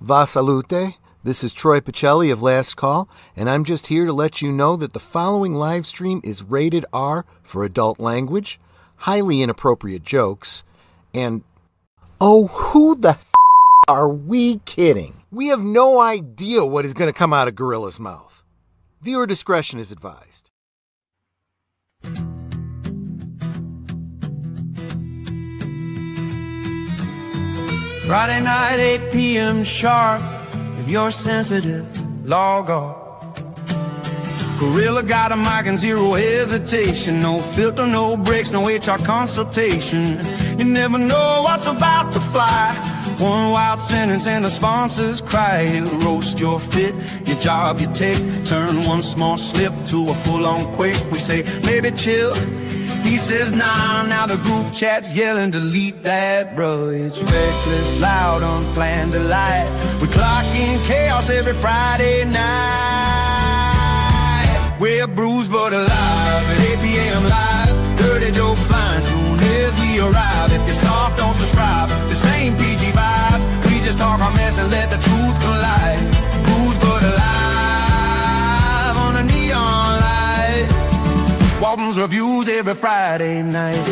Va salute. This is Troy Pacelli of Last Call, and I'm just here to let you know that the following live stream is rated R for adult language, highly inappropriate jokes, and oh, who the are we kidding? We have no idea what is going to come out of Gorilla's mouth. Viewer discretion is advised. Friday night, 8 p.m. sharp. If you're sensitive, log on. Gorilla got a mic and zero hesitation. No filter, no breaks, no HR consultation. You never know what's about to fly. One wild sentence and the sponsors cry. It'll roast your fit, your job you take. Turn one small slip to a full-on quake. We say, maybe chill. He says, nah, now the group chat's yelling, delete that, bro. It's reckless, loud, unplanned delight. We clock in chaos every Friday night. We're bruised but alive at 8 p.m. live. Dirty jokes flying soon as we arrive. If you're soft, don't subscribe. This ain't PG vibe. We just talk our mess and let the truth collide. Bruised but alive on a neon light. Walton's reviews every Friday night.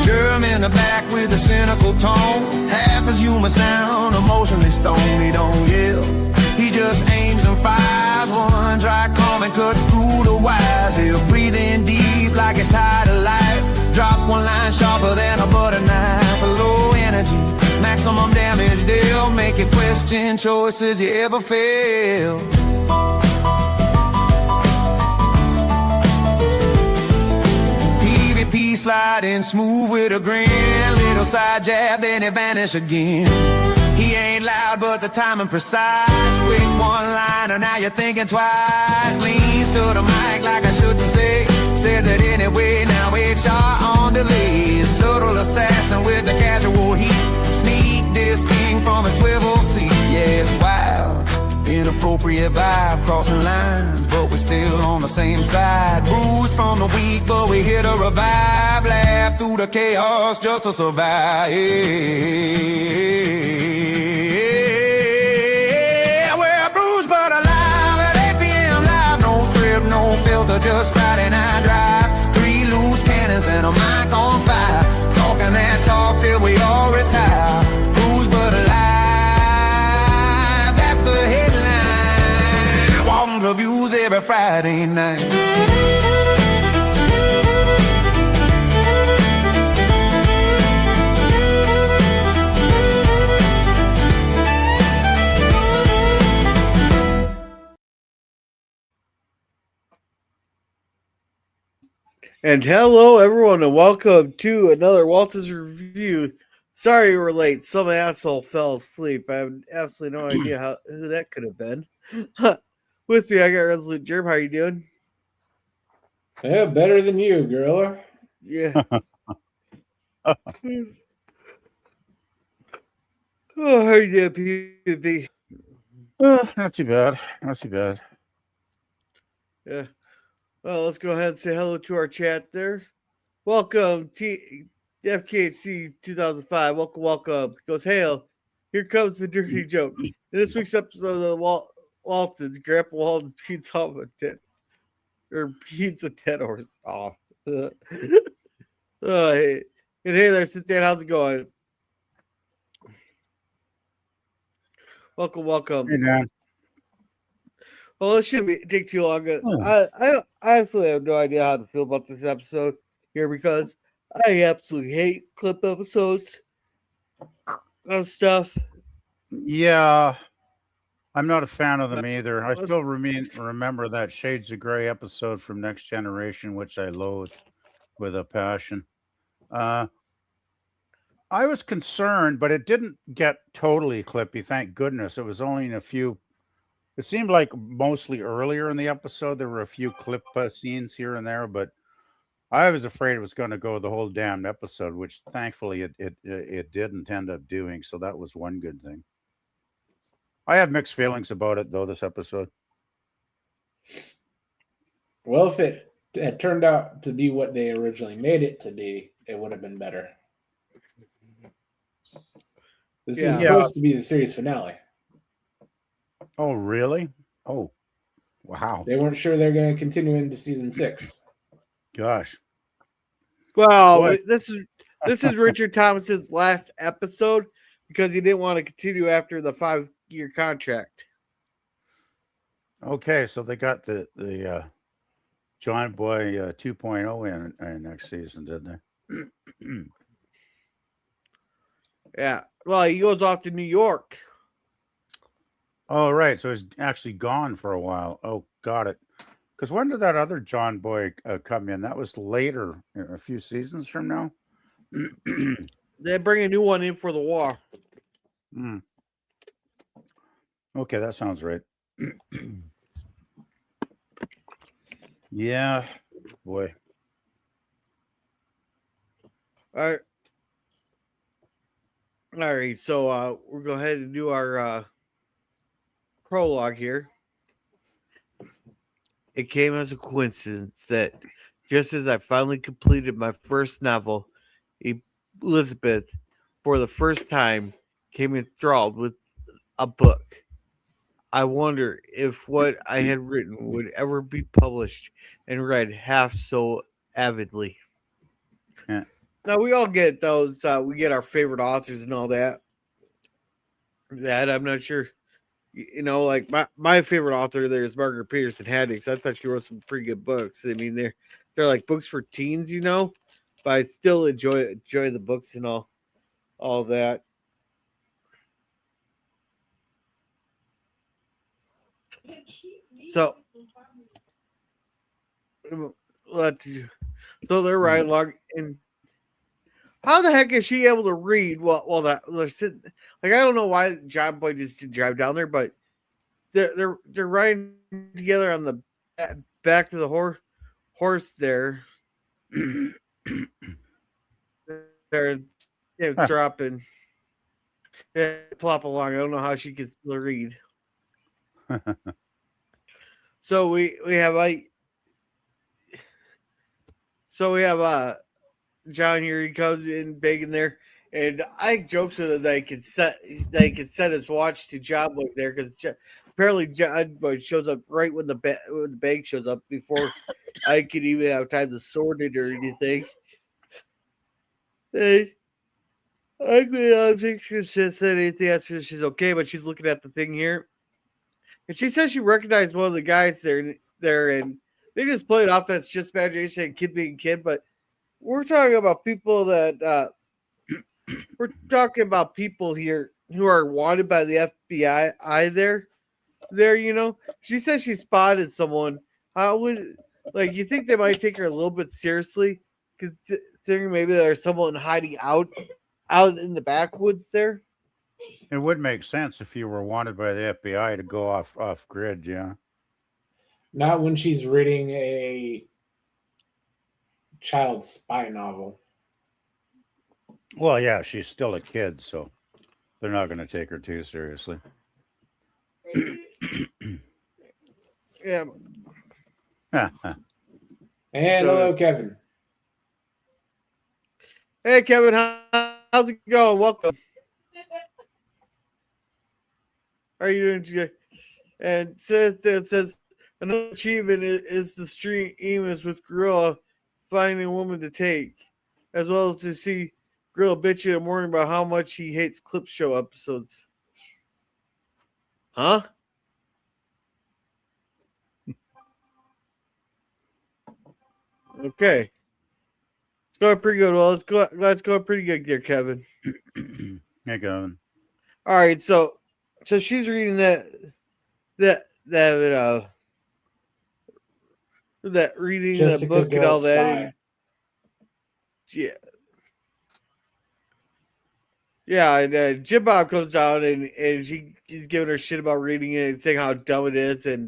Germ in the back with a cynical tone. Half his humor sound, emotionally stoned. He don't yell, he just aims and fires. One dry comment cuts through the wires. He'll breathe in deep like it's tired of life. Drop one line sharper than a butter knife. A low energy, maximum damage. They'll make you question choices you ever failed. PvP sliding smooth with a grin. Little side jab, then it vanish again. He ain't loud, but the timing precise. Quick one-liner, now you're thinking twice. Leans to the mic like I shouldn't say. Says it anyway, now HR on delay. Subtle assassin with the casual heat. Sneak disking from a swivel seat. Yeah, it's wild, inappropriate vibe. Crossing lines, but we're still on the same side. Bruised from the weak, but we here to revive. Laugh through the chaos just to survive. We're bruised but alive at 8 p.m. live. No script, no filter, just Friday night drive. 3 loose cannons and a mic on fire. Talking that talk till we all retire. Bruised but alive, that's the headline. Walton's reviews every Friday night. And hello, everyone, and welcome to another Waltons review. Sorry we're late. Some asshole fell asleep. I have absolutely no idea who that could have been. With me, I got Resolute Germ. How are you doing? Yeah, better than you, Gorilla. Yeah. Oh, how are you doing, PvP? Not too bad. Not too bad. Yeah. Well, let's go ahead and say hello to our chat there. Welcome, FKHC 2005. Welcome. He goes, hail. Here comes the dirty joke. In this week's episode of the Waltons, Grandpa Walton pizza off a tent. Or pizza tent or off. Hey. And hey there, Cynthia. How's it going? Welcome. Hey, Dan. Well, it shouldn't take too long. I absolutely have no idea how to feel about this episode here because I absolutely hate clip episodes of stuff. Yeah, I'm not a fan of them either. I still remember that Shades of Grey episode from Next Generation, which I loathe with a passion. I was concerned, but it didn't get totally clippy, thank goodness. It was only in a few. It seemed like mostly earlier in the episode, there were a few clip scenes here and there, but I was afraid it was going to go the whole damn episode, which thankfully it didn't end up doing. So that was one good thing. I have mixed feelings about it, though, this episode. Well, if it turned out to be what they originally made it to be, it would have been better. This is Yeah. supposed to be the series finale. Oh, really? Oh, wow. They weren't sure they're going to continue into season 6. Gosh. Well, Boy. this is Richard Thomason's last episode because he didn't want to continue after the 5-year contract. Okay, so they got the John Boy 2.0 in next season, didn't they? Yeah. Well, he goes off to New York. Oh, right. So he's actually gone for a while. Oh, got it. Because when did that other John Boy come in? That was later, a few seasons from now. They bring a new one in for the war. Okay, that sounds right. Yeah, boy. All right. So we'll go ahead and do our prologue here. It came as a coincidence that just as I finally completed my first novel, Elizabeth, for the first time, came enthralled with a book. I wonder if what I had written would ever be published and read half so avidly. Yeah. Now we all get those. We get our favorite authors and all that. That I'm not sure. Like my favorite author there is Margaret Peterson Haddix. I thought she wrote some pretty good books. I mean, they're like books for teens, but I still enjoy the books and all that. So they're right along, and how the heck is she able to read? Well, they're sitting, like, I don't know why John Boy just didn't drive down there, but they're riding together on the back of the horse there. They're dropping, plop along. I don't know how she can still read. So we have John here. He comes in begging there, and I jokes with him that he could set his watch to John Boy there because apparently John Boy shows up right when the bag shows up before I could even have time to sort it or anything. Hey, I don't think she said anything. She's okay, but she's looking at the thing here, and she says she recognized one of the guys there, and they just play it off. That's just imagination and kid being kid, but we're talking about people that we're talking about people here who are wanted by the FBI. There, she says she spotted someone. How would you think they might take her a little bit seriously? Considering maybe there's someone hiding out in the backwoods there. It would make sense if you were wanted by the FBI to go off grid, yeah. Not when she's reading a child spy novel. Well, yeah, she's still a kid, so they're not going to take her too seriously. Yeah. And hello, Kevin. Hey, Kevin, how's it going? Welcome. How are you doing today? And it says another achievement is the stream is with Gorilla finding a woman to take, as well as to see Gorilla bitch in the morning about how much he hates clip show episodes. Huh? Okay. It's going pretty good. Well, let's go pretty good there, Kevin. Hey, Kevin. All right, so she's reading that reading Jessica the book and all that. And, yeah. And Jim Bob comes down and he's giving her shit about reading it and saying how dumb it is. And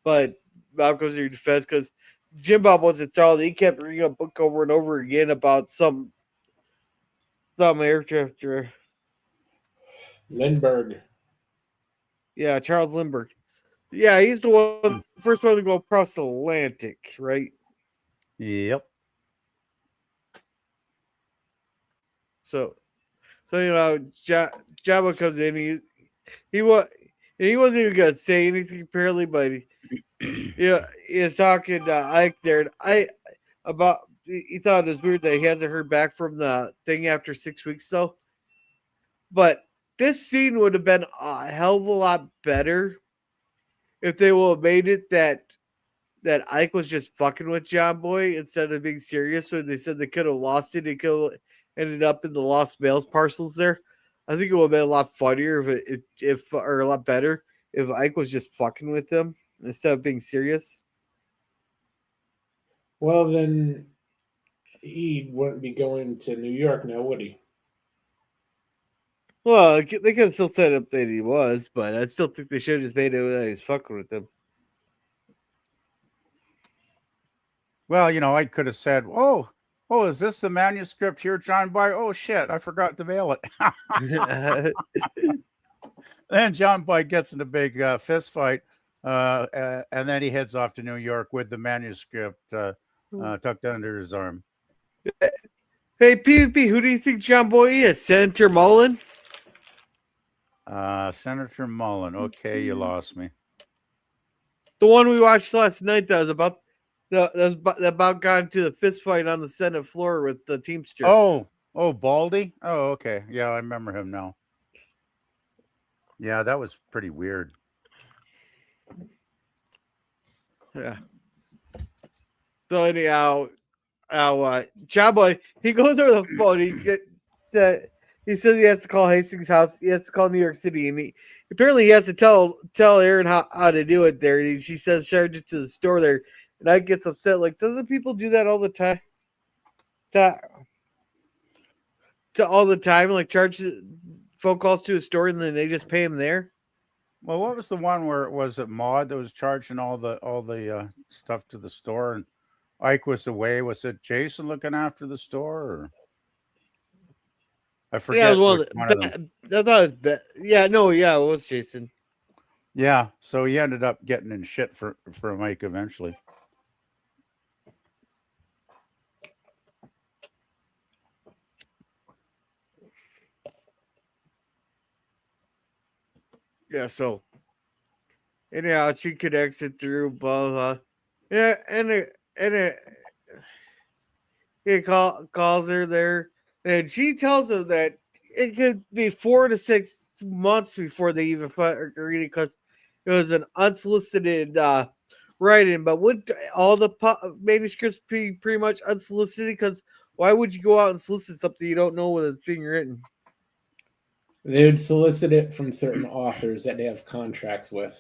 but Bob comes to your defense because Jim Bob wasn't thrilled. He kept reading a book over and over again about some air Lindbergh. Yeah, Charles Lindbergh. Yeah, he's the one, first one to go across the Atlantic, right? Yep. So, Jabba comes in. He wasn't even gonna say anything apparently, but he's talking to Ike there. And he thought it was weird that he hasn't heard back from the thing after 6 weeks though. But this scene would have been a hell of a lot better if they would have made it that Ike was just fucking with John Boy instead of being serious. When they said they could have lost it, it could have ended up in the lost mails parcels there. I think it would have been a lot funnier or a lot better if Ike was just fucking with them instead of being serious. Well, then he wouldn't be going to New York now, would he? Well, they could have still set up that he was, but I still think they should have just made it that he's fucking with them. Well, I could have said, "Oh, is this the manuscript here, John Boy? Oh shit, I forgot to mail it." Then John Boy gets in a big fist fight, and then he heads off to New York with the manuscript tucked under his arm. Hey, PvP, who do you think John Boy is? Senator Mullen? Senator Mullen. Okay, you lost me. The one we watched last night that was about got into the fist fight on the Senate floor with the Teamster. Oh, Baldy? Oh, okay. Yeah, I remember him now. Yeah, that was pretty weird. Yeah. So anyhow, John Boy, he goes over the phone. He says he has to call Hastings' house. He has to call New York City, and he has to tell Erin how to do it there. And she says charge it to the store there, and I gets upset. Like, doesn't people do that all the time? All the time, like charge phone calls to a store, and then they just pay him there. Well, what was the one where was it Maud that was charging all the stuff to the store, and Ike was away? Was it Jason looking after the store? Or? I forget. Yeah, it was one of them. I thought it was it was Jason. Yeah, so he ended up getting in shit for Mike eventually. Yeah, so anyhow, she connects it through blah blah. Yeah, he calls her there, and she tells him that it could be 4 to 6 months before they even agree because it was an unsolicited writing. But would all the manuscripts be pretty much unsolicited? Because why would you go out and solicit something you don't know when it's being written? They would solicit it from certain authors that they have contracts with.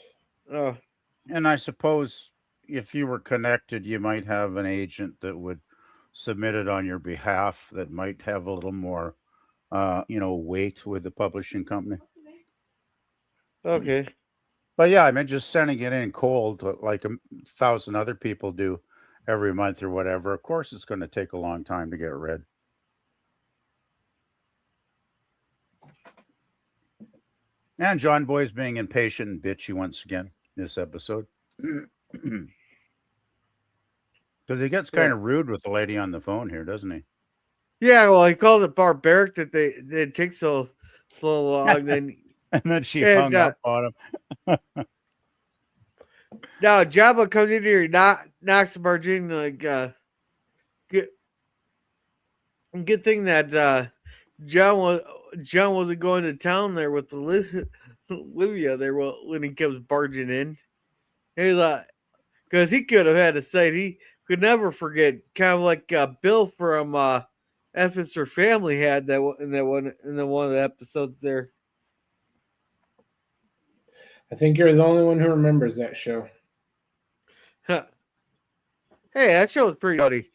And I suppose if you were connected, you might have an agent that would submit it on your behalf that might have a little more, weight with the publishing company. Okay. But yeah, I mean, just sending it in cold like 1,000 other people do every month or whatever. Of course, it's going to take a long time to get read. And John Boy's being impatient and bitchy once again this episode. Because he gets kind of rude with the lady on the phone here, doesn't he? Yeah, well, he called it barbaric that they take so long. Then and then she hung up on him. Now Jabba comes in here, knocks the barging like good thing that John wasn't going to town there with the Olivia there when he comes barging in. He's like, because he could have had a sight he could never forget, kind of like Bill from F is for Family had that in one of the episodes there. I think you're the only one who remembers that show. Huh. Hey, that show was pretty funny.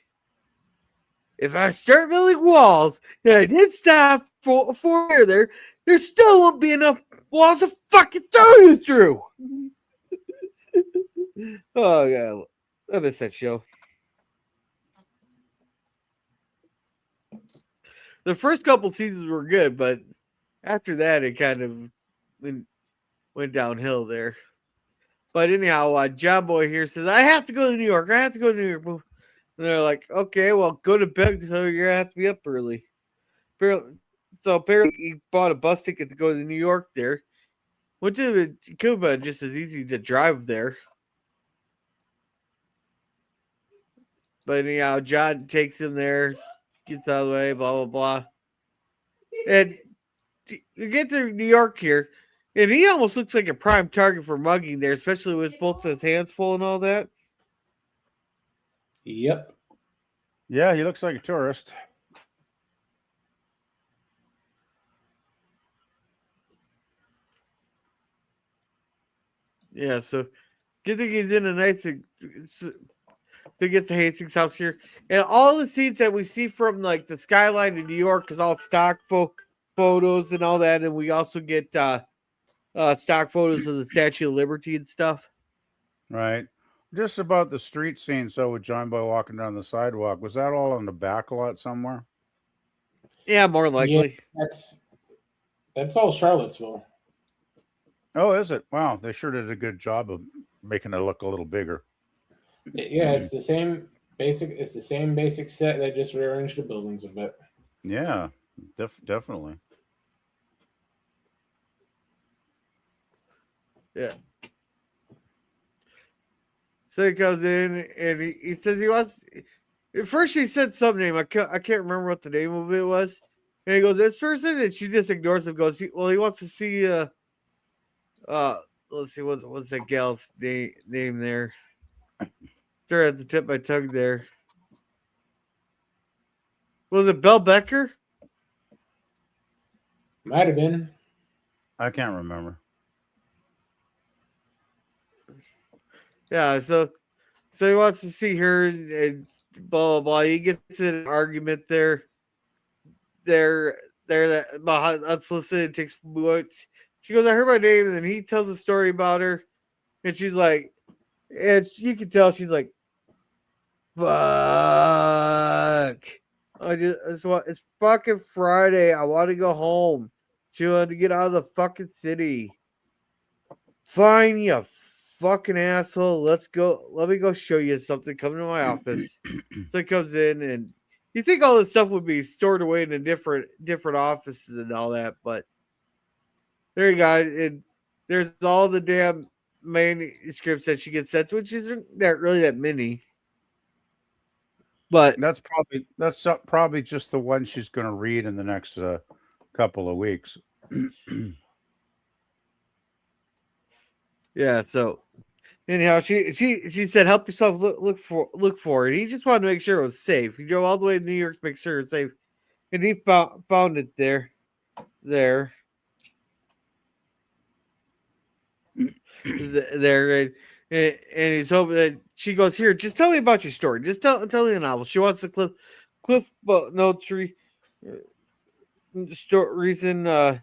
If I start building walls, and I did stop for there still won't be enough walls to fucking throw you through. Oh god, I miss that show. The first couple seasons were good, but after that, it kind of went downhill there. But anyhow, John Boy here says, I have to go to New York. I have to go to New York. And they're like, okay, well, go to bed so you're going to have to be up early. So apparently he bought a bus ticket to go to New York there. Which it could have been just as easy to drive there. But anyhow, John takes him there, gets out of the way, blah, blah, blah. And you get to New York here, and he almost looks like a prime target for mugging there, especially with both his hands full and all that. Yep. Yeah, he looks like a tourist. Yeah, so good thing he's in a nice to get to Hastings house here. And all the scenes that we see from like the skyline in New York is all stock photos and all that. And we also get stock photos of the Statue of Liberty and stuff. Right. Just about the street scene. So with John Boy walking down the sidewalk, was that all on the back lot somewhere? Yeah, more likely. Yeah, that's all Charlottesville. Oh, is it? Wow, they sure did a good job of making it look a little bigger. Yeah, it's the same basic. It's the same basic set. They just rearranged the buildings a bit. Yeah, definitely. Yeah. So he comes in and he says he wants. At first, she said some name. I can't remember what the name of it was. And he goes, "This person," and she just ignores him. Goes, "Well, he wants to see." Let's see, what's that gal's name there? They're at the tip of my tongue there. Was it Belle Becker? Might have been. I can't remember. Yeah, so he wants to see her and blah blah blah. He gets in an argument there. That about unsolicited takes what she goes, I heard my name, and then he tells a story about her, and she's like, and you can tell she's like, fuck. It's fucking Friday. I want to go home. She wanted to get out of the fucking city. Fine, you fucking asshole. Let's go. Let me go show you something. Come to my office. So he comes in, and you think all this stuff would be stored away in a different offices and all that, but there you go. And there's all the damn manuscripts that she gets sent, which isn't really that many. But that's probably just the one she's going to read in the next couple of weeks. Yeah. So anyhow, she said, "Help yourself. Look for it." He just wanted to make sure it was safe. He drove all the way to New York to make sure it's safe, and he found it there. There, and he's hoping that she goes, here, just tell me about your story. Just tell me the novel. She wants the Cliff Notes reason, like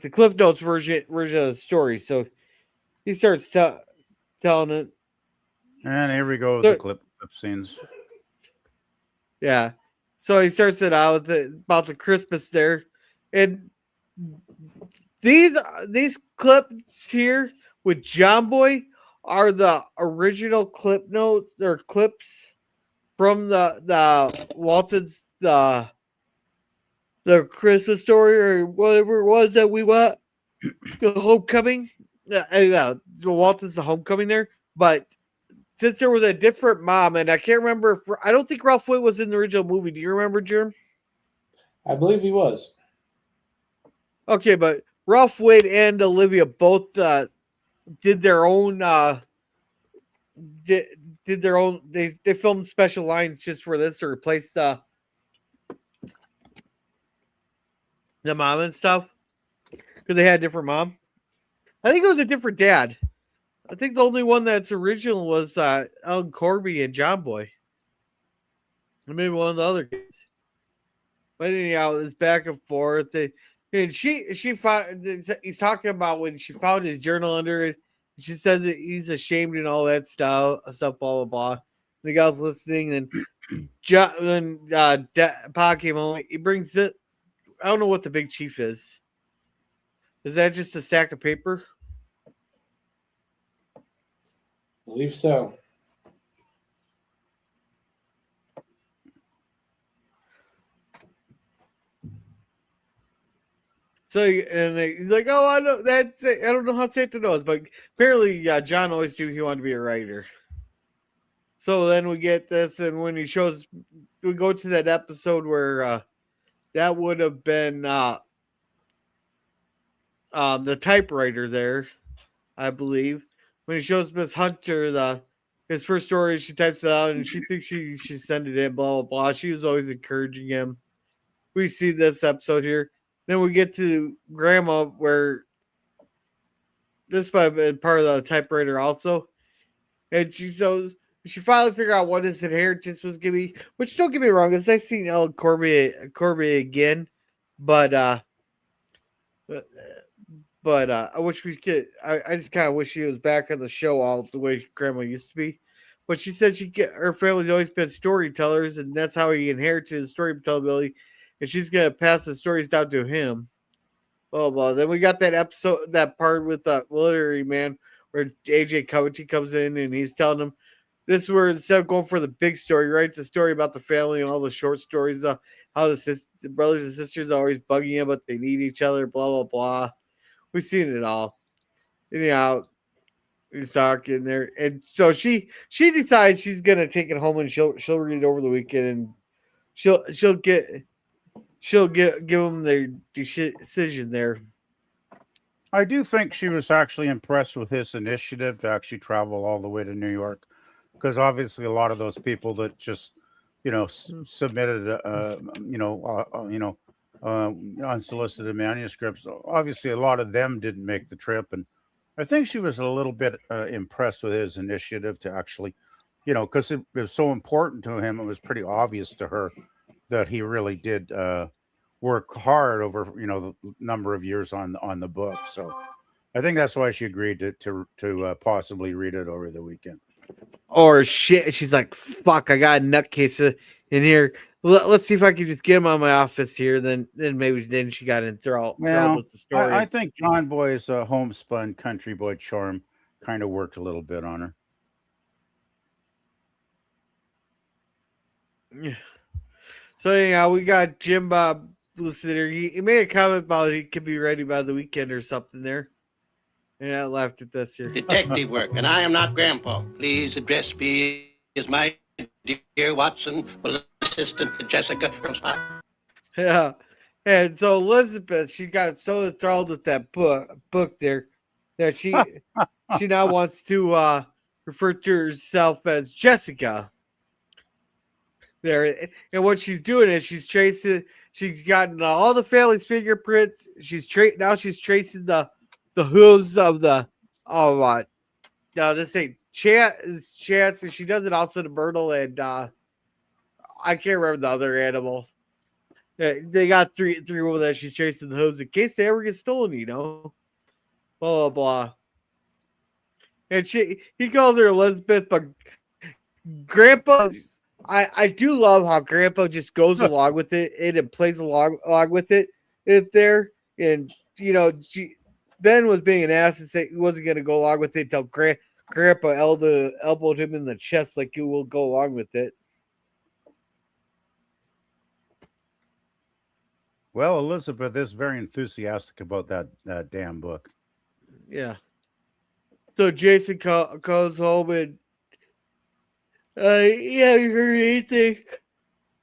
the Cliff Notes version of the story. So he starts telling it. And here we go with the clip scenes. Yeah. So he starts it out with about the Christmas there. And these clips here with John Boy are the original clip notes or clips from the Waltons the Christmas story or whatever it was that we went the homecoming. The Waltons the homecoming there, but since there was a different mom, and I can't remember I don't think Ralph Witt was in the original movie. Do you remember, Jerm? I believe he was. Okay, but Ralph Witt and Olivia both did their own did their own they filmed special lines just for this to replace the mom and stuff because they had a different mom. I think it was a different dad. I think the only one that's original was Ellen Corby and John Boy. Or maybe one of the other kids. But anyhow, it's back and forth. And she found, he's talking about when she found his journal under it. She says that he's ashamed and all that stuff, blah, blah, blah. And the guy was listening, and when Pa came home, he brings it. I don't know what the big chief is. Is that just a stack of paper? believe so. So, and they like, oh, I know that's it. I don't know how to say it to those, but apparently, John always knew he wanted to be a writer. So then we get this, and when he shows, we go to that episode where that would have been the typewriter there, I believe. When he shows Miss Hunter his first story, she types it out, and she thinks she send it in, blah, blah, blah. She was always encouraging him. We see this episode here. Then we get to Grandma, where this might have been part of the typewriter also. And she finally figured out what his inheritance was going to be. Which, don't get me wrong, because I've seen Ellen Cormier again. But I wish we could. I just kind of wish she was back on the show all the way Grandma used to be. But she said her family's always been storytellers, and that's how he inherited his storytelling ability. And she's gonna pass the stories down to him. Blah, blah. Then we got that part with the literary man where AJ Covington comes in and he's telling him this is where instead of going for the big story, right? The story about the family and all the short stories, how the brothers and sisters are always bugging him, but they need each other, blah, blah, blah. We've seen it all. Anyhow, he's talking there. And so she decides she's gonna take it home and she'll read it over the weekend and she'll give them their decision there. I do think she was actually impressed with his initiative to actually travel all the way to New York, because obviously a lot of those people that just, submitted, unsolicited manuscripts, obviously a lot of them didn't make the trip, and I think she was a little bit impressed with his initiative to actually, because it was so important to him. It was pretty obvious to her that he really did work hard over the number of years on the book. So I think that's why she agreed to possibly read it over the weekend. Or shit, she's like, fuck, I got a nutcase in here. Let's see if I can just get him on my office here. Then maybe she got enthralled with the story. I think John Boy's homespun country boy charm kind of worked a little bit on her. Yeah. So anyhow, we got Jim Bob listed here. He made a comment about he could be ready by the weekend or something there. And I laughed at this here. Detective work, and I am not Grandpa. Please address me as my dear Watson, assistant to Jessica. Yeah. And so Elizabeth, she got so enthralled with that book there that she now wants to refer to herself as Jessica. There, and what she's doing is she's gotten all the family's fingerprints. She's tracing the hooves of this ain't Chance, and she does it also to Myrtle and I can't remember the other animal. They got three women that she's tracing the hooves in case they ever get stolen, blah blah blah. And he called her Elizabeth, but Grandpa, I do love how Grandpa just goes along with it and plays along with it there. And Ben was being an ass and say he wasn't going to go along with it until Grandpa elbowed him in the chest like he will go along with it. Well, Elizabeth is very enthusiastic about that damn book. Yeah. So Jason goes home and you heard anything?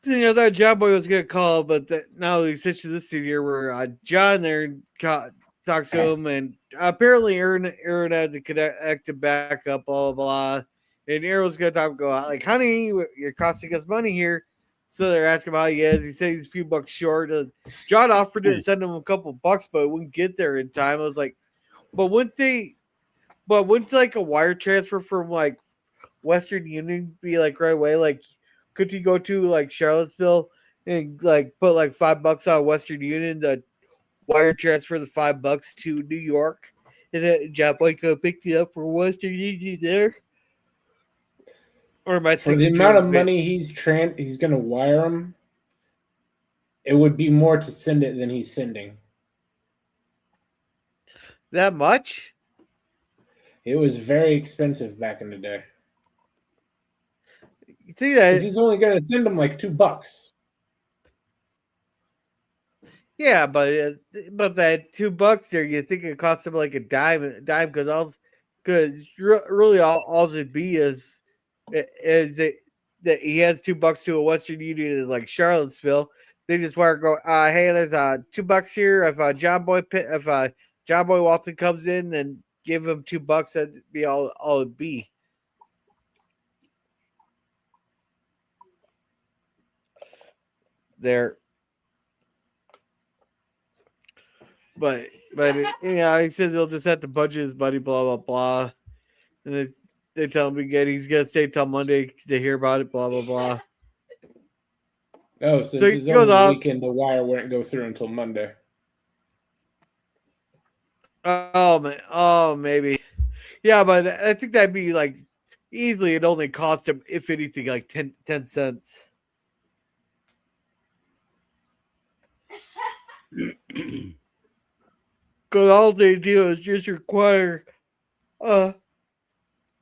I thought John Boy was going to call, but now he's switched to this scene here where John there talks to him, and apparently Aaron had to connect him back up, blah, blah, blah. And Aaron's going to go out like, honey, you're costing us money here. So they're asking him how he is. He said he's a few bucks short. John offered to send him a couple bucks, but it wouldn't get there in time. I was like, wouldn't like a wire transfer from like Western Union be like right away? Like, could you go to like Charlottesville and like put like $5 on Western Union to wire transfer the $5 to New York, and then John Boy could pick you up for Western Union there? Or am I for the amount of money he's going to wire him, it would be more to send it than he's sending. That much? It was very expensive back in the day. You think that? Because he's only going to send them like $2. Yeah, but that $2 there, you think it costs him like a dime, because really all it'd be is that he has $2 to a Western Union in like Charlottesville. They just want to go, hey, there's $2 here. If John Boy Walton comes in and give him $2, that'd be all it'd be. There. But he says he'll just have to budget his money, blah blah blah, and they tell him again he's gonna stay till Monday to hear about it, blah blah blah. Oh, since So he it's goes over the off. weekend, the wire wouldn't go through until Monday. Oh, maybe, yeah, but I think that'd be like easily. It only cost him, if anything, like 10 cents. Because all they do is just require a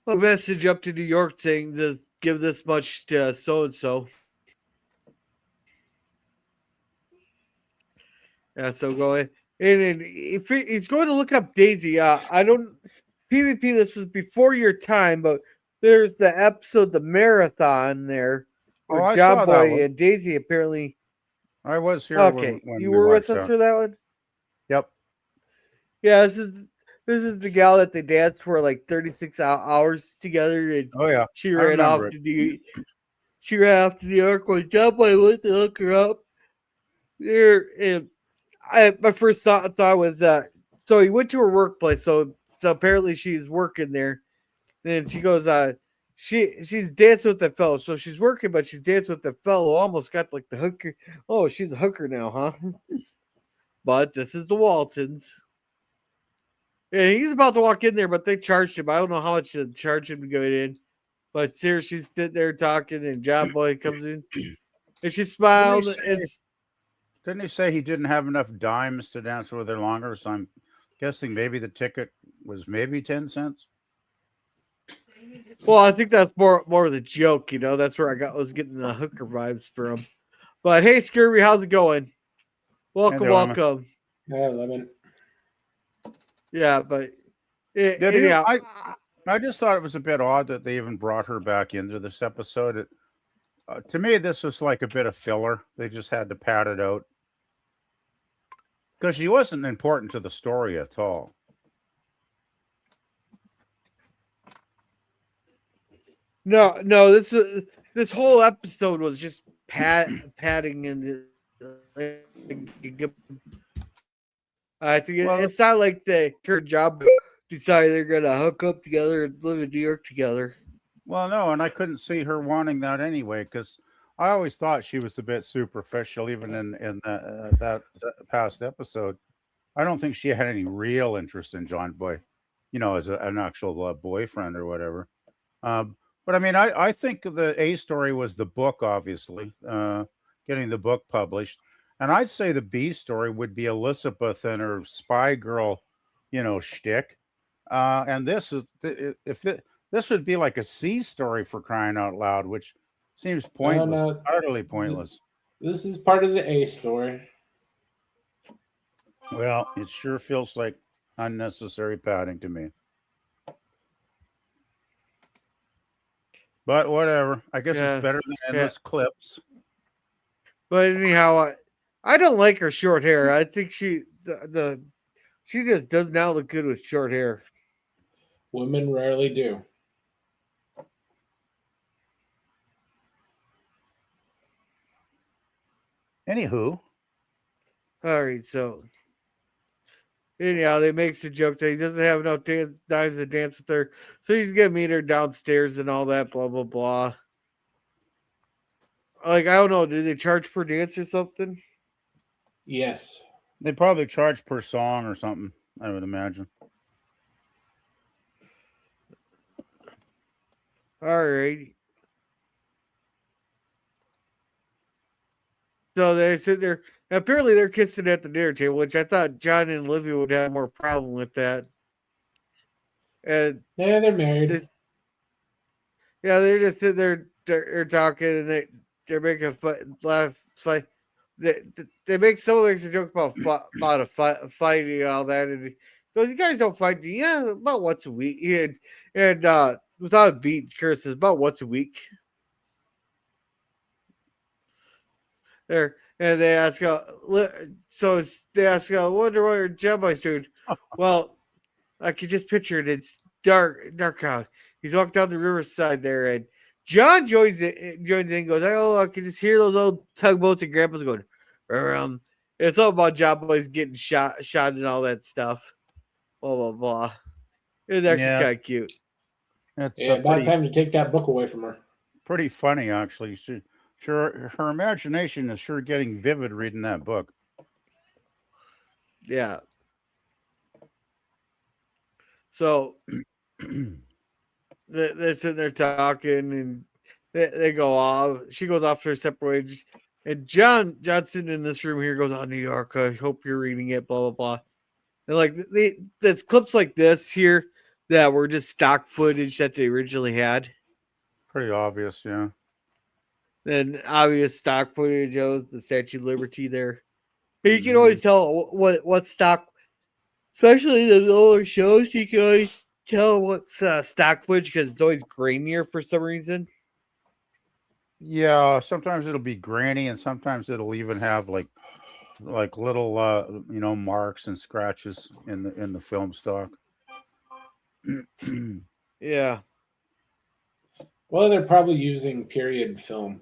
message up to New York saying to give this much to so and so. Yeah, so go ahead. And if he's going to look up Daisy, I don't PvP. This was before your time, but there's the episode, the marathon there, where I John saw that Boy one. and Daisy apparently. I was here Okay, when you we were with watched us that. for that one. Yep. Yeah, this is the gal that they danced for like 36 hours together, and Oh yeah. she I ran off remember to she ran off to New York when John Boy went to hook her up there. And my first thought was so he went to her workplace, so apparently she's working there. And she goes, she's dancing with the fellow, so she's working, but she's dancing with the fellow. Almost got like the hooker. Oh, she's a hooker now, huh? But this is the Waltons. Yeah, he's about to walk in there, but they charged him. I don't know how much to charge him to go in. But Sarah, she's sitting there talking, and John Boy comes in, and she smiled. Didn't he say he didn't have enough dimes to dance with her longer? So I'm guessing maybe the ticket was maybe 10 cents. Well, I think that's more of the joke, That's where I was getting the hooker vibes from. But hey, Scurvy, how's it going? Welcome. Yeah, Lemon. Yeah, but I just thought it was a bit odd that they even brought her back into this episode. To me, this was like a bit of filler. They just had to pad it out because she wasn't important to the story at all. No, this whole episode was just padding in. I think it's not like her job decided they're gonna hook up together and live in New York together. Well, no, and I couldn't see her wanting that anyway because I always thought she was a bit superficial, even in that past episode. I don't think she had any real interest in John Boy, as an actual boyfriend or whatever. But I mean, I think the A story was the book, obviously, getting the book published. And I'd say the B story would be Elizabeth and her spy girl, shtick. And this would be like a C story, for crying out loud, which seems pointless, utterly pointless. This is part of the A story. Well, it sure feels like unnecessary padding to me. But whatever. I guess it's better than endless clips. But anyhow, I don't like her short hair. I think she just does not look good with short hair. Women rarely do. Anywho. All right, so anyhow, they makes the joke that he doesn't have enough dimes to dance with her, so he's gonna meet her downstairs and all that, blah blah blah. Like, I don't know, do they charge per dance or something? Yes. They probably charge per song or something, I would imagine. All right. So they sit there. Apparently, they're kissing at the dinner table, which I thought John and Olivia would have more problem with that. and Yeah, they're married. they're just sitting there, they're talking, and they're making a laugh. Like they make someone makes a joke about a fighting and all that, and he goes, "You guys don't fight, do you?" Yeah, about once a week, and without a beat, curses about once a week. There, and they ask, so they ask, "Wonder what your Jedi's doing?" Well, I could just picture it. It's dark out. He's walking down the riverside there, and John joins it and goes, "Oh, I can just hear those old tugboats and grandpas going around." It's all about John Boys getting shot, and all that stuff. Blah blah blah. It's actually Yeah, kind of cute. it's Yeah, about time to take that book away from her. pretty funny actually. Sure, her imagination is sure getting vivid reading that book. Yeah. So they're sitting there talking, and they go off. She goes off to her separate ways. And Johnson in this room here goes, "Oh, New York, I hope you're reading it, blah, blah, blah." And like, there's clips like this here that were just stock footage that they originally had. Pretty obvious, yeah. And obvious stock footage of the Statue of Liberty there. But you can always tell what stock, especially the older shows, you can always tell what's stock footage because it's always grainier for some reason. Yeah, sometimes it'll be grainy, and sometimes it'll even have like little marks and scratches in the film stock. Yeah. Well, they're probably using period film.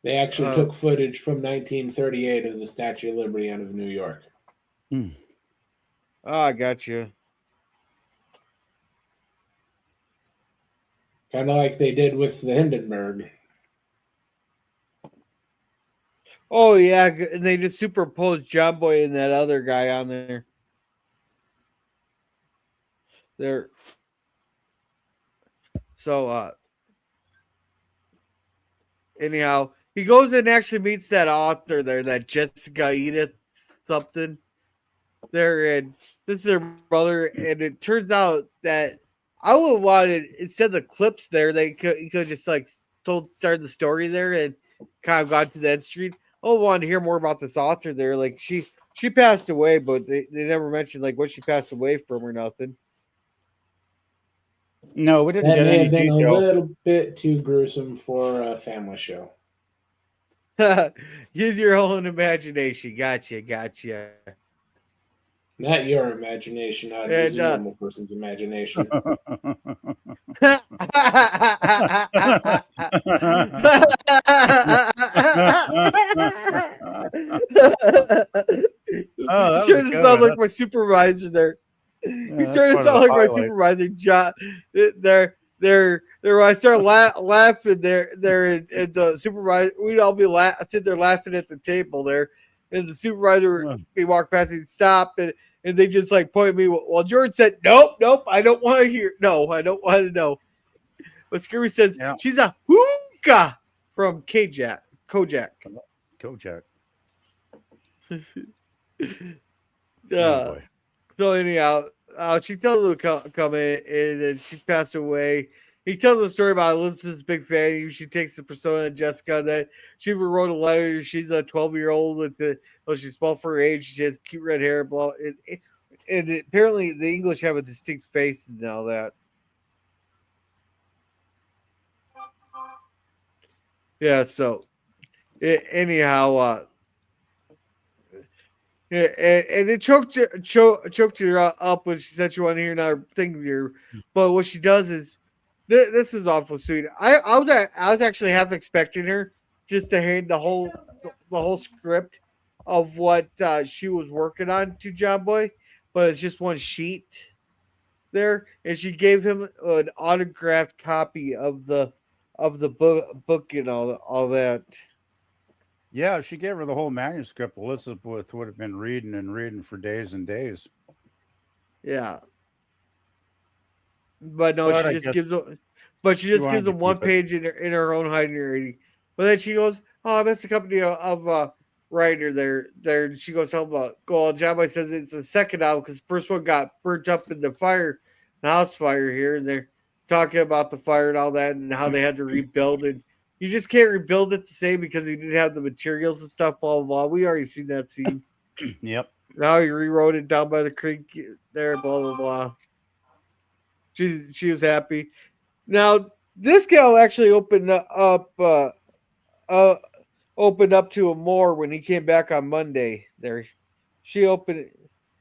They actually took footage from 1938 of the Statue of Liberty out of New York. Oh, I got you. Kind of like they did with the Hindenburg. Oh yeah, and they just superposed John Boy and that other guy on there. There. So anyhow, he goes and actually meets that author there, that Jessica Edith something. There, and this is their brother, and it turns out that I would have wanted, instead of the clips there, he could just like start the story there and kind of got to the end screen. I wanted to hear more about this author there. Like she passed away, but they never mentioned like what she passed away from or nothing. No, we didn't That get may any have been detail. a little bit too gruesome for a family show. Use your own imagination. Gotcha. Not your imagination. I'd use a normal person's imagination. Oh, Sure to sound like my supervisor there. Yeah, You started to sound like my supervisor, John. There. When I start laughing, there, and the supervisor, we'd all be sitting there laughing at the table there, and the supervisor, he walked past, he'd stop, and they just like point at me. Well, George said, "Nope, I don't want to hear. No, I don't want to know." But Screwy says, "She's a hookah from Kojak." So anyhow, she tells him to come in, and then she passed away. He tells a story about Elizabeth's big fan. She takes the persona of Jessica that she wrote a letter. She's a 12-year-old with she's small for her age. She has cute red hair, blah. And apparently the English have a distinct face and all that. Yeah, so anyhow, yeah, and it choked her up when she said she wanted to hear another thing here. But what she does is, this is awful sweet. I was actually half expecting her just to hand the whole script of what she was working on to John Boy, but it's just one sheet there, and she gave him an autographed copy of the book and all that. Yeah, she gave her the whole manuscript. Elizabeth would have been reading for days and days. Yeah. But no, she just gives them one page in her own handwriting. But then she goes, "Oh, I miss the company of writer there. She goes talking about Gold. John Boy says it's the second album because the first one got burnt up in the house fire here, and they're talking about the fire and all that, and how they had to rebuild it. You just can't rebuild it the same because they didn't have the materials and stuff. Blah blah blah. We already seen that scene. Yep. Now he rewrote it down by the creek there. Blah blah blah. She was happy. Now this gal actually opened up opened up to him more when he came back on Monday. There, she opened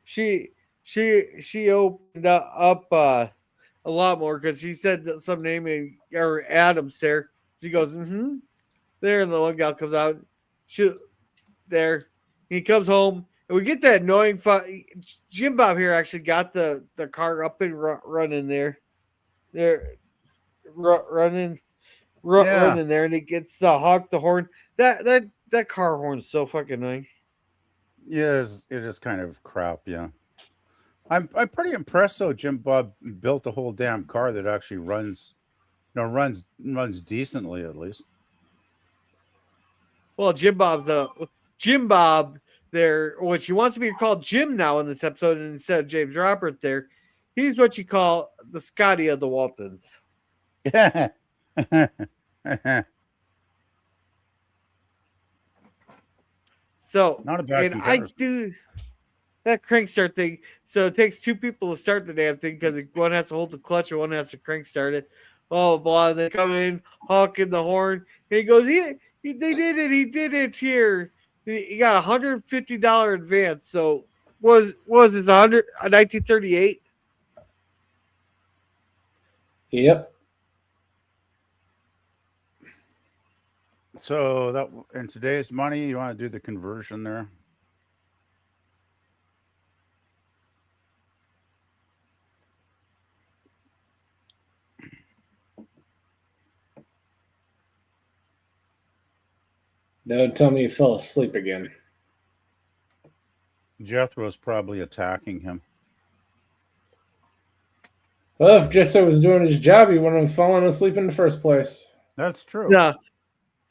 she opened up a lot more because she said that some name or Adams there. She goes, mm-hmm. There, and the one gal comes out. She there. He comes home, and we get that annoying Jim Bob here actually got the car up and running there. There, running there, and he gets the honk the horn. That car horn's so fucking annoying. Yeah, it is kind of crap. Yeah, I'm pretty impressed though. Jim Bob built a whole damn car that actually runs decently at least. Well, Jim Bob there, which he wants to be called Jim now in this episode instead of James Robert there. He's what you call the Scotty of the Waltons. Yeah. So, Not a bad and comparison. I do that crank start thing. So it takes two people to start the damn thing because one has to hold the clutch and one has to crank start it. Blah, blah, blah. They come in, honking the horn. And he goes, they did it. He did it here. He got $150 advance. So was it 1938? Yep. So that in today's money, you want to do the conversion there? Don't tell me you fell asleep again. Jethro's probably attacking him. Well, if Jethro was doing his job, he wouldn't have fallen asleep in the first place. That's true. No,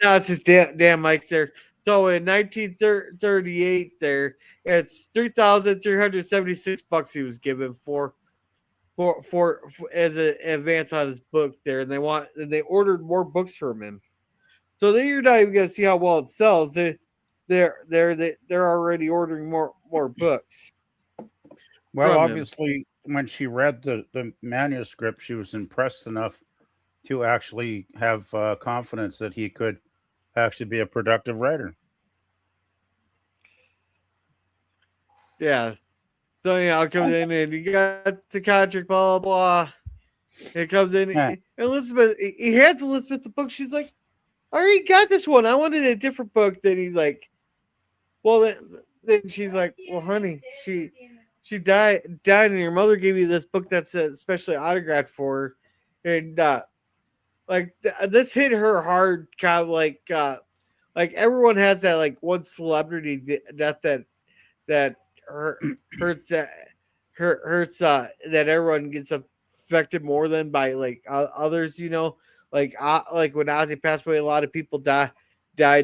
it's his damn mic there. So in 1938 there, it's $3,376 he was given for as an advance on his book there, and they ordered more books from him. So then you're not even gonna see how well it sells. They're already ordering more books. Well, obviously, when she read the manuscript, she was impressed enough to actually have confidence that he could actually be a productive writer. Yeah. So it comes in and you got the contract, blah blah blah. It comes in. Yeah. Elizabeth, he hands Elizabeth the book. She's like, I already got this one. I wanted a different book. Then he's like, well, then she's like, well, honey, she died, and your mother gave you this book that's especially autographed for her, and this hit her hard, kind of like everyone has that like one celebrity that hurts that everyone gets affected more than by like others, like when Ozzy passed away, a lot of people died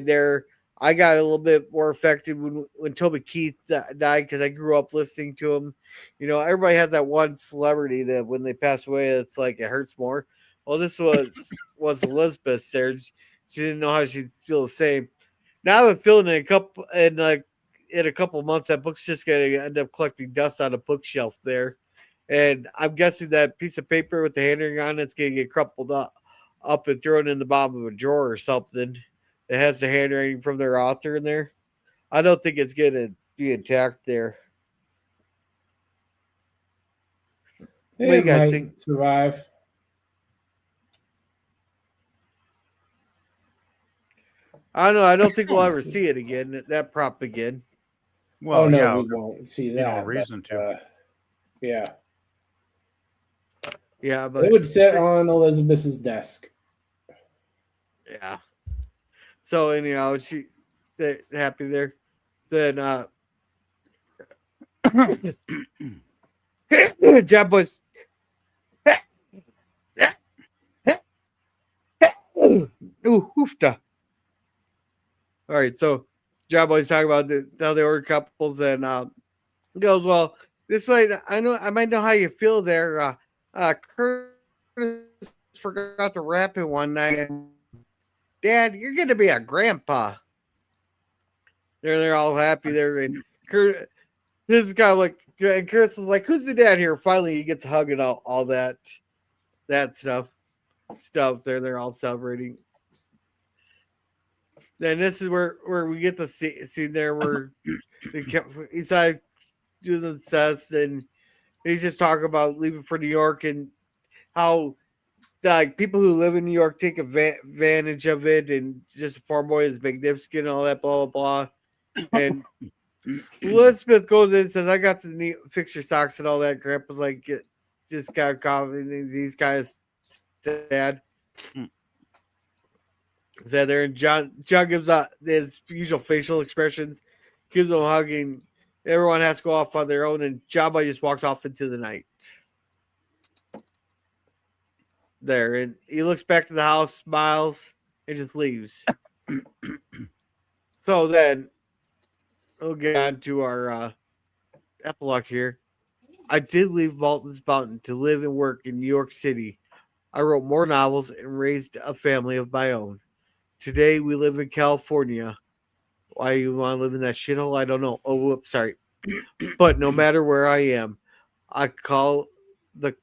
there. I got a little bit more affected when Toby Keith died because I grew up listening to him. Everybody has that one celebrity that when they pass away, it's like it hurts more. Well, this was Elizabeth there. She didn't know how she'd feel the same. Now I have a feeling in a couple of months that book's just gonna end up collecting dust on a bookshelf there. And I'm guessing that piece of paper with the handwriting on it's gonna get crumpled up and thrown in the bottom of a drawer or something. It has the handwriting from their author in there. I don't think it's going to be intact there. What do you guys think? Survive. I don't know. I don't think we'll ever see it again. That prop again. Well, no, yeah, we won't see that. No reason to. Yeah. Yeah, but it would sit on Elizabeth's desk. Yeah. So anyhow, they're happy there. Then Jab was ooh, hoofda. All right, so John Boy's talking about how they were couples, and he goes, "Well, this way, I might know how you feel there. Curtis forgot to wrap it one night, and Dad, you're going to be a grandpa." They're all happy there, and Kurt, this is kind of like, and Curtis is like, "Who's the dad here?" Finally, he gets a hug and all that stuff there. They're all celebrating. Then this is where we get the scene there where inside doing the test, and he's just talking about leaving for New York and how like people who live in New York take advantage of it, and just a farm boy is magnificent and all that blah blah blah. And Elizabeth goes in and says, "I got to fix your socks and all that." Grandpa's like, just got coughing. He's kind of sad. Sat there, and John gives his usual facial expressions, gives them a hug, and everyone has to go off on their own, and John Boy just walks off into the night. There, and he looks back to the house, smiles, and just leaves. So then we'll get on to our epilogue here. I did leave Walton's Mountain to live and work in New York City. I wrote more novels and raised a family of my own. Today we live in California. Why you want to live in that shithole? I don't know. Oh, whoops, sorry. But no matter where I am, I call the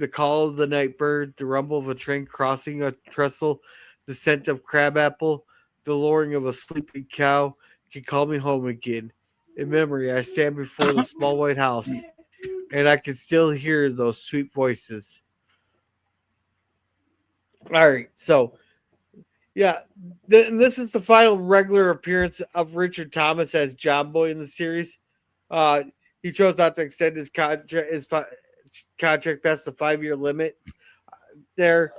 call of the night bird, the rumble of a train crossing a trestle, the scent of crabapple, the lowing of a sleeping cow can call me home again. In memory, I stand before the small white house, and I can still hear those sweet voices. All right, so yeah, this is the final regular appearance of Richard Thomas as John Boy in the series. He chose not to extend his contract past the 5-year limit there,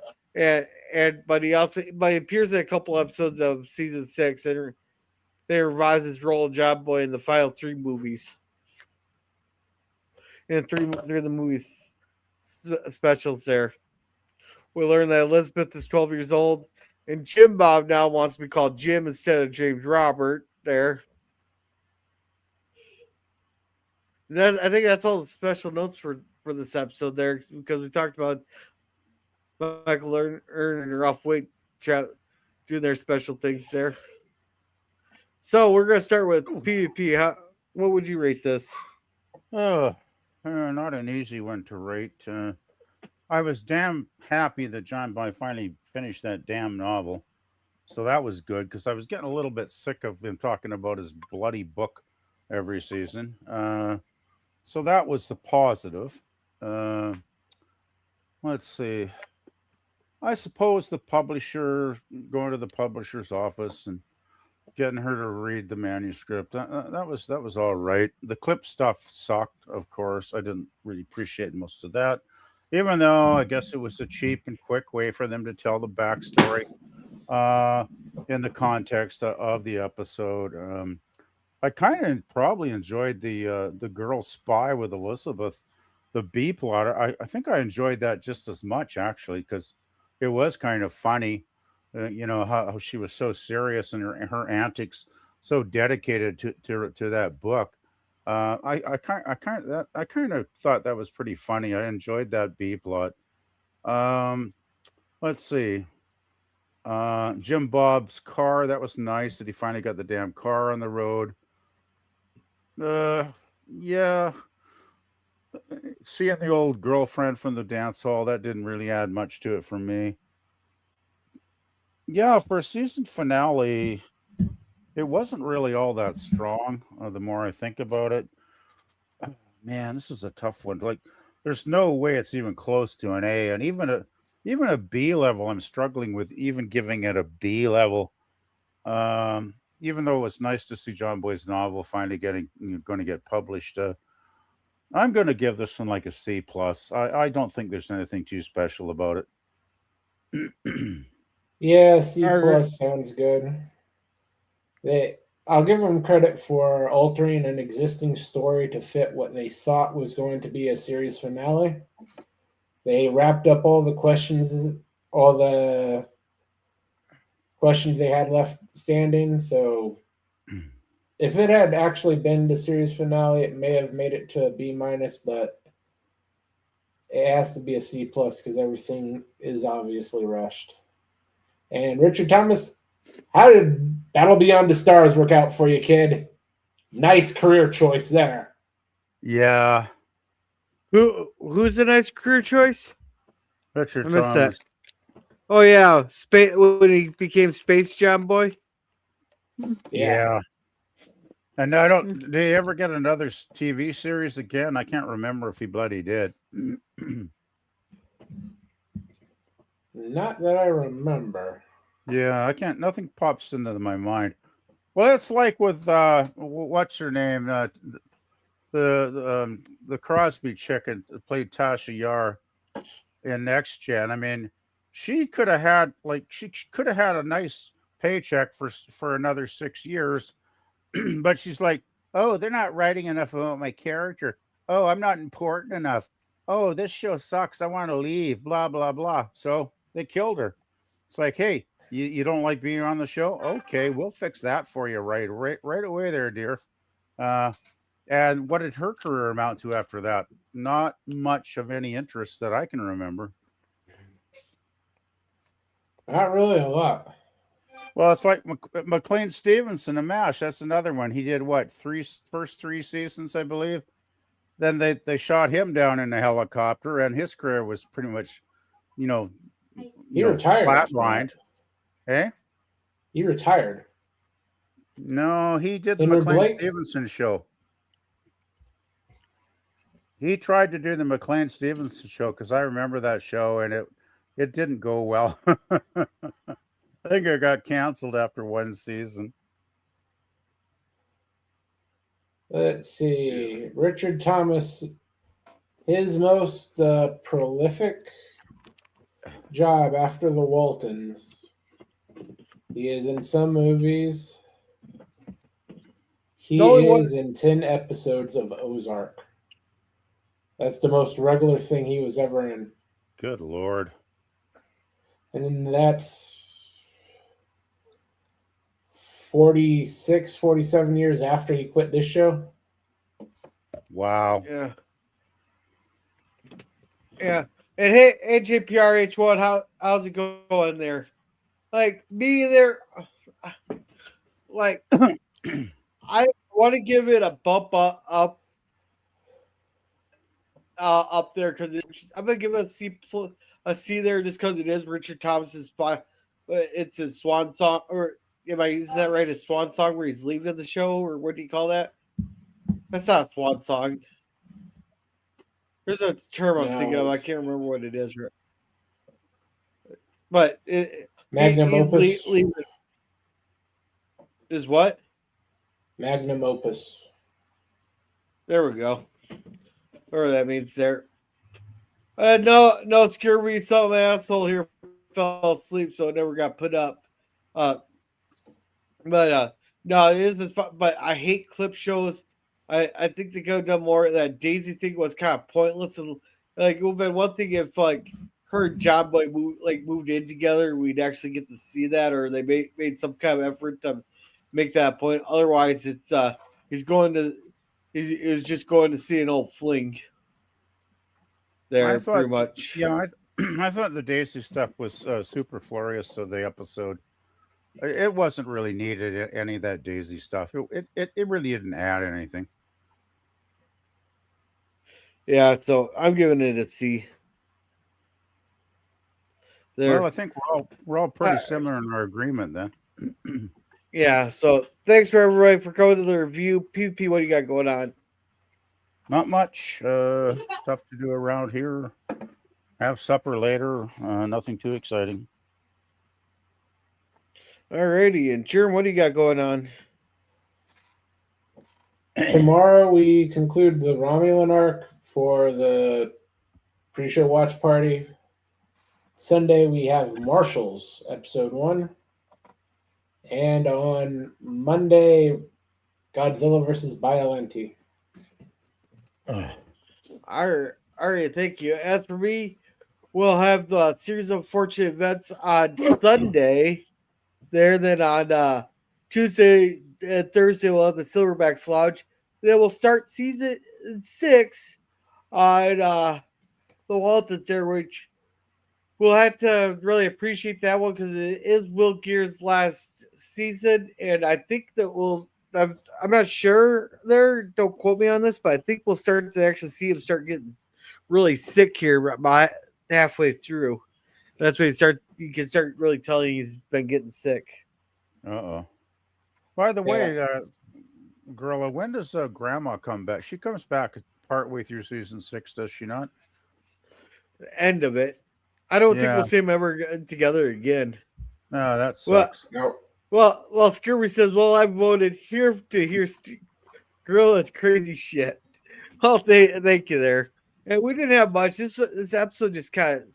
but he appears in a couple episodes of season 6, and they revised his role of John Boy in the final 3 movies. And 3 of the movies specials there. We learn that Elizabeth is 12 years old, and Jim Bob now wants to be called Jim instead of James Robert there. I think that's all the special notes for this episode there, because we talked about Michael earning her off weight, doing their special things there. So we're going to start with PvP. What would you rate this? Not an easy one to rate. I was damn happy that John Boy finally finished that damn novel. So that was good, because I was getting a little bit sick of him talking about his bloody book every season. So that was the positive. Let's see. I suppose the publisher, going to the publisher's office and getting her to read the manuscript, that was all right. The clip stuff sucked, of course. I didn't really appreciate most of that, even though I guess it was a cheap and quick way for them to tell the backstory in the context of the episode. I kind of probably enjoyed the girl spy with Elizabeth, the B plot. I think I enjoyed that just as much, actually, because it was kind of funny. How she was so serious and her antics, so dedicated to that book. I kind of thought that was pretty funny. I enjoyed that B plot. Let's see. Jim Bob's car, that was nice that he finally got the damn car on the road. Yeah. Seeing the old girlfriend from the dance hall, that didn't really add much to it for me. Yeah, for a season finale, it wasn't really all that strong. The more I think about it, man, this is a tough one. Like, there's no way it's even close to an A, and even a B level. I'm struggling with even giving it a B level. Even though it was nice to see John Boy's novel finally going to get published. I'm going to give this one like a C plus. I don't think there's anything too special about it. Yeah, C plus sounds good. I'll give them credit for altering an existing story to fit what they thought was going to be a series finale. They wrapped up all the questions they had left standing. So if it had actually been the series finale, it may have made it to a B-, but it has to be a C+ because everything is obviously rushed. And Richard Thomas, how did Battle Beyond the Stars work out for you, kid? Nice career choice there. Yeah, Who's the nice career choice? Richard I missed that. Thomas. Oh yeah, when he became Space Jam Boy. Yeah. And I don't. Did he ever get another TV series again? I can't remember if he bloody did. Not that I remember. Yeah, I can't. Nothing pops into my mind. Well, it's like with what's her name? The Crosby chick that played Tasha Yar in Next Gen. I mean, she could have had a nice paycheck for another 6 years, but she's like, oh, they're not writing enough about my character. Oh, I'm not important enough. Oh, this show sucks. I want to leave. Blah blah blah. So they killed her. It's like, hey, you don't like being on the show? Okay, we'll fix that for you right away there, dear. And what did her career amount to after that? Not much of any interest that I can remember. Not really a lot. Well, it's like McLean Stevenson and MASH. That's another one. He did what? First three seasons, I believe. Then they shot him down in a helicopter, and his career was pretty much, He retired. Flatlined. Eh? He retired. No, he did the Leonard McLean Blake? Stevenson show. He tried to do the McLean Stevenson show because I remember that show, and it didn't go well. I think it got canceled after one season. Let's see. Richard Thomas, his most prolific job after the Waltons. He is in some movies. He is in 10 episodes of Ozark. That's the most regular thing he was ever in. Good Lord. And then that's 46, 47 years after he quit this show. Wow. Yeah. Yeah. And hey, JPRH1, how's it going there? Like me there, like I want to give it a bump up there because I'm gonna give it a C there just because it is Richard Thomas's it's his swan song, or am I using that right? His swan song where he's leaving the show, or what do you call that? That's not a swan song. There's a term I'm thinking of. I can't remember what it is. But Magnum opus is what? Magnum opus. There we go. Whatever that means there. No, scare me. Some asshole here fell asleep, so it never got put up. No, it is. But I hate clip shows. I think they could have done more. That Daisy thing was kind of pointless, and like it would have been one thing if like her and John Boy moved in together, we'd actually get to see that, or they made some kind of effort to make that point. Otherwise, it's he's just going to see an old fling. There, pretty much. Yeah, I thought the Daisy stuff was superfluous of the episode. It wasn't really needed, any of that Daisy stuff. It really didn't add anything. Yeah, so I'm giving it a C. There. Well, I think we're all pretty similar in our agreement then. Yeah, so thanks for everybody for coming to the review. PvP, what do you got going on? Not much stuff to do around here. Have supper later. Nothing too exciting. Alrighty, and Jerm, what do you got going on? Tomorrow we conclude the Romulan arc for the pre-show watch party. Sunday we have Marshals episode 1, and on Monday Godzilla versus Biollante. All right, thank you. As for me, we'll have the series of unfortunate events on Sunday. Then on Tuesday, Thursday we'll have the Silverback Slouch. Then we'll start season 6 on the Waltons there, which we'll have to really appreciate that one because it is Will Gear's last season, and I think that I'm not sure there. Don't quote me on this, but I think we'll start to actually see him start getting really sick here by halfway through. That's when you can start really telling he's been getting sick. By the way, Gorilla, when does Grandma come back? She comes back partway through season 6, does she not? The end of it. I don't think we'll see them ever together again. No, that sucks. Well, Scooby says, well, I voted here to hear Gorilla's crazy shit. Well, thank you there. And we didn't have much. This episode just kind of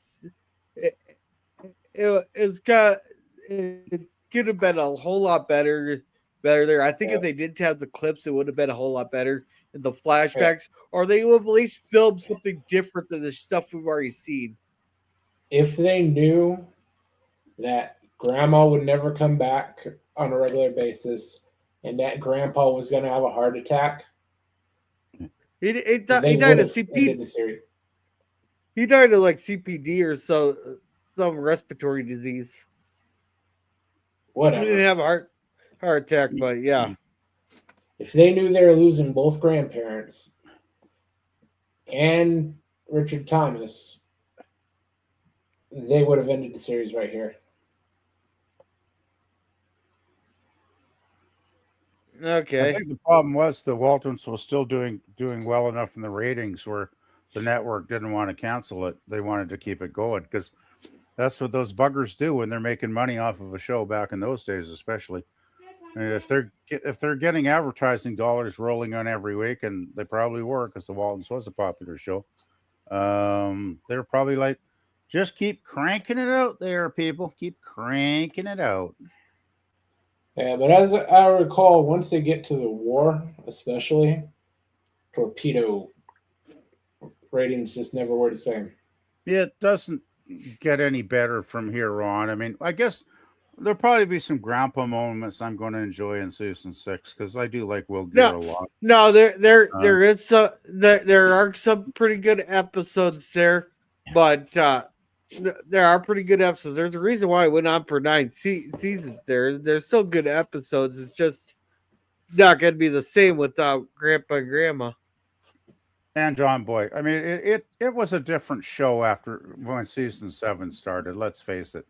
it could have been a whole lot better there. I think if they didn't have the clips, it would have been a whole lot better in the flashbacks, or they would have at least filmed something different than the stuff we've already seen. If they knew that Grandma would never come back on a regular basis and that Grandpa was going to have a heart attack, he died of CPD. He died of like CPD or some respiratory disease. Whatever. He didn't have a heart attack, but yeah. If they knew they were losing both grandparents and Richard Thomas, they would have ended the series right here. Okay. I think the problem was the Waltons was still doing well enough in the ratings where the network didn't want to cancel it. They wanted to keep it going because that's what those buggers do when they're making money off of a show back in those days, especially. And if they're getting advertising dollars rolling on every week, and they probably were because the Waltons was a popular show, they're probably like, just keep cranking it out there, people. Keep cranking it out. Yeah, but as I recall, once they get to the war, especially, torpedo ratings just never were the same. It doesn't get any better from here on. I mean, I guess there'll probably be some grandpa moments I'm going to enjoy in season 6 because I do like Will Gear a lot. No, there are some pretty good episodes there, but there are pretty good episodes. There's a reason why it went on for 9 seasons. There's still good episodes. It's just not going to be the same without Grandpa and Grandma. And John Boy. I mean, it was a different show after when season 7 started. Let's face it.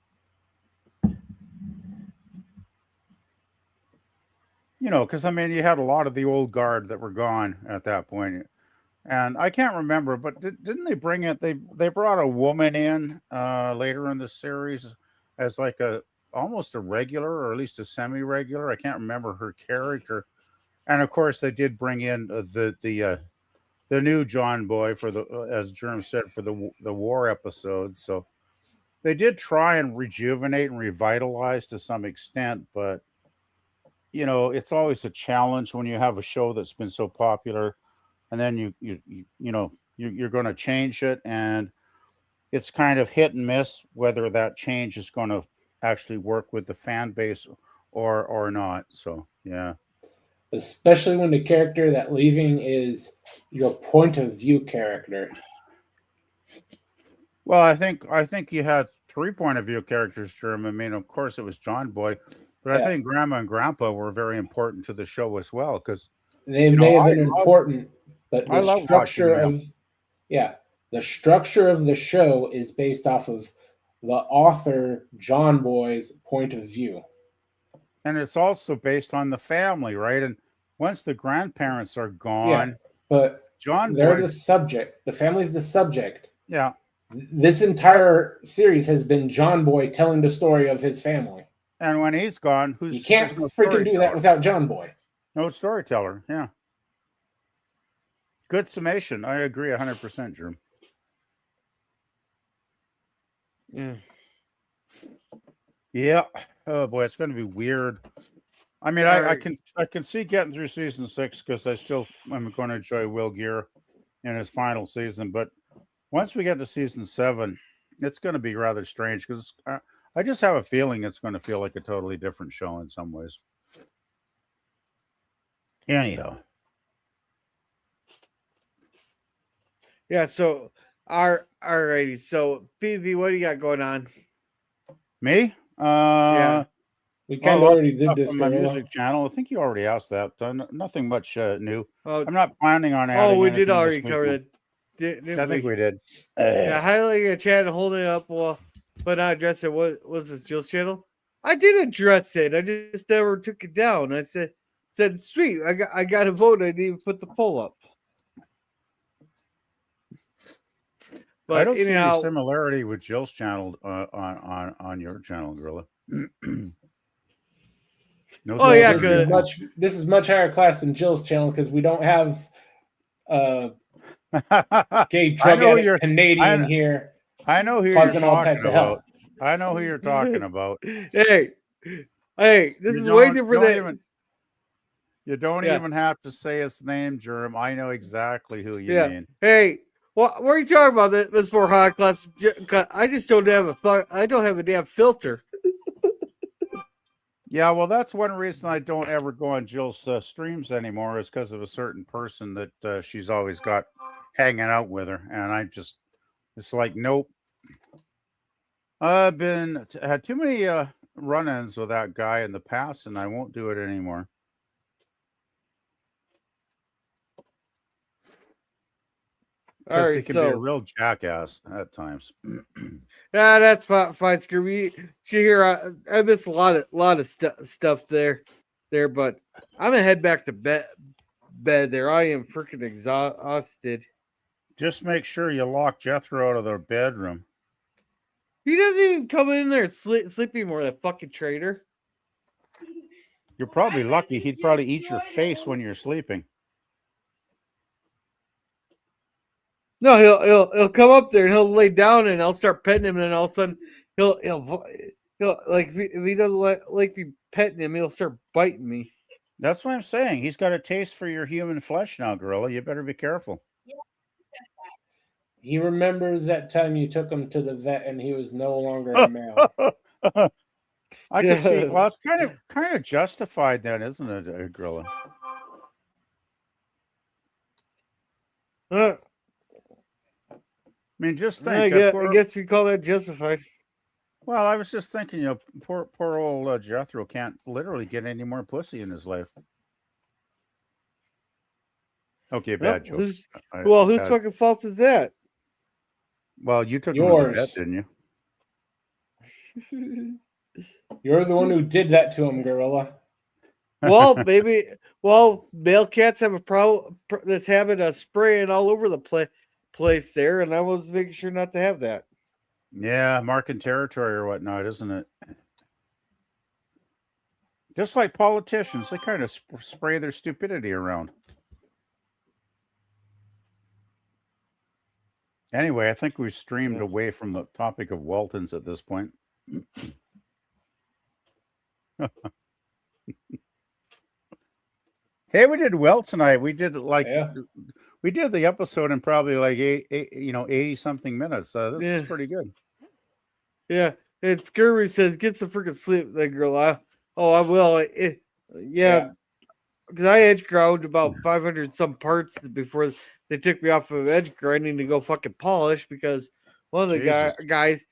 You know, because I mean, you had a lot of the old guard that were gone at that point. And I can't remember, but didn't they bring it? They brought a woman in later in the series as like almost a regular, or at least a semi-regular. I can't remember her character. And of course, they did bring in the new John Boy for as Germ said, for the war episode. So they did try and rejuvenate and revitalize to some extent, but you know, it's always a challenge when you have a show that's been so popular. And then you're going to change it, and it's kind of hit and miss whether that change is going to actually work with the fan base or not. So yeah, especially when the character that leaving is your point of view character. Well, I think you had 3 point of view characters, Germ. I mean, of course, it was John Boy, but I think Grandma and Grandpa were very important to the show as well because they may have been important. But the structure of the show is based off of the author John Boy's point of view. And it's also based on the family, right? And once the grandparents are gone, but they're the subject. The family's the subject. Yeah. This entire series has been John Boy telling the story of his family. And when he's gone, you can't freaking do that without John Boy. No storyteller, yeah. Good summation. I agree 100%, Drew. Yeah. Yeah. Oh boy, it's going to be weird. I mean, I can see getting through season 6 because I'm going to enjoy Will Gear in his final season. But once we get to season 7, it's going to be rather strange because I just have a feeling it's going to feel like a totally different show in some ways. Anyhow, Yeah. So, alrighty. So, PV, what do you got going on? me? Yeah. We kind of Lots already did stuff this, on my Gorilla. music channel. I think you already asked that. Nothing much new. Oh, I'm not planning on adding we did anything already this cover weekend. that. Didn't I think we did. Yeah, highlighting a chat and holding it up but not address it. What was this Jill's channel? I did address it. I just never took it down. I said sweet. I got a vote. I didn't even put the poll up. But I don't see any anyhow, similarity with Jill's channel on your channel, Gorilla. No Oh, yeah, similarity. This is much higher class than Jill's channel because we don't have gay drug addict Canadian here. I know who you're causing all talking types of about. hell. I know who you're talking about. hey, this is way different than. You don't even have to say his name, Germ. I know exactly who you mean. Hey, what are you talking about? That's more high class. I just don't have I don't have a damn filter. Yeah, well, that's one reason I don't ever go on Jill's streams anymore is because of a certain person that she's always got hanging out with her, and it's like, nope. I've had too many run-ins with that guy in the past, and I won't do it anymore. Because he can be a real jackass at times. Yeah, that's fine, Scooby. I missed a lot of stuff there, but I'm gonna head back to bed. There, I am freaking exhausted. Just make sure you lock Jethro out of their bedroom. He doesn't even come in there sleeping more. That fucking traitor. You're probably lucky. He'd probably eat your face when you're sleeping. No, he'll come up there and he'll lay down and I'll start petting him and then all of a sudden he'll like if he doesn't like me petting him, he'll start biting me. That's what I'm saying. He's got a taste for your human flesh now, Gorilla. You better be careful. He remembers that time you took him to the vet and he was no longer a male. I can see. Well, it's kind of justified then, isn't it, Gorilla? I mean, just think. I guess we call that justified. Well, I was just thinking, poor old Jethro can't literally get any more pussy in his life. Okay, bad joke. Whose fucking fault is that? Well, you took him to the vet, didn't you? You're the one who did that to him, Gorilla. Well, maybe. Well, male cats have a problem that's having a spraying all over the place there, and I was making sure not to have that. Yeah, marking territory or whatnot, isn't it? Just like politicians, they kind of spray their stupidity around. Anyway, I think we've streamed away from the topic of Waltons at this point. Hey, we did well tonight. We did we did the episode in probably like 80 something minutes. This is pretty good. Yeah, it's Gerby says get some freaking sleep, that girl. I will. Because I edge ground about 500 some parts before they took me off of edge grinding to go fucking polish because one of the guys,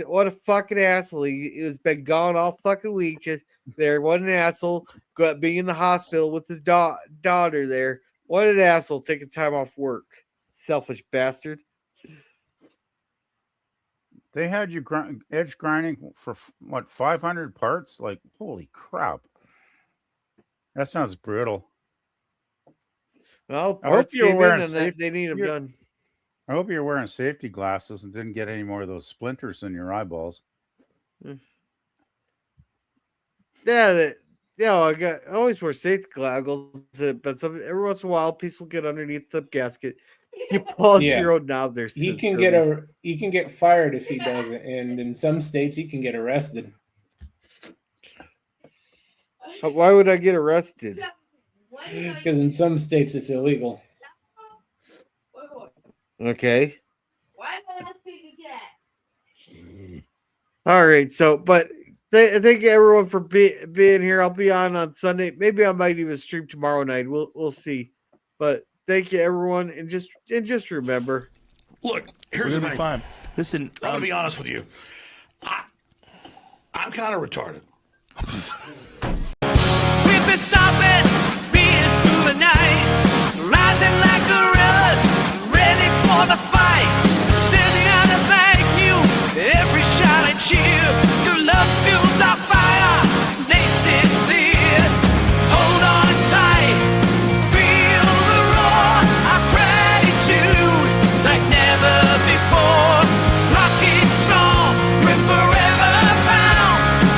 what a fucking asshole. He has been gone all fucking week. Just there, what an asshole. Being in the hospital with his daughter there. What an asshole taking time off work. Selfish bastard. They had you edge grinding for what, 500 parts? Like, holy crap. That sounds brutal. Well, parts came in and they need them done. I hope you're wearing safety glasses and didn't get any more of those splinters in your eyeballs. Yeah, I always wear safety goggles, but every once in a while, a piece will get underneath the gasket. You polish your own knob there. He can get fired if he doesn't, and in some states he can get arrested. Why would I get arrested? Because in some states it's illegal. Okay. All right. So, but Thank you everyone for being here. I'll be on Sunday. Maybe I might even stream tomorrow night. We'll see. But thank you everyone, and just remember. Look, here's We're the gonna be thing. fine. Listen, I'm gonna be honest with you. I'm kind of retarded.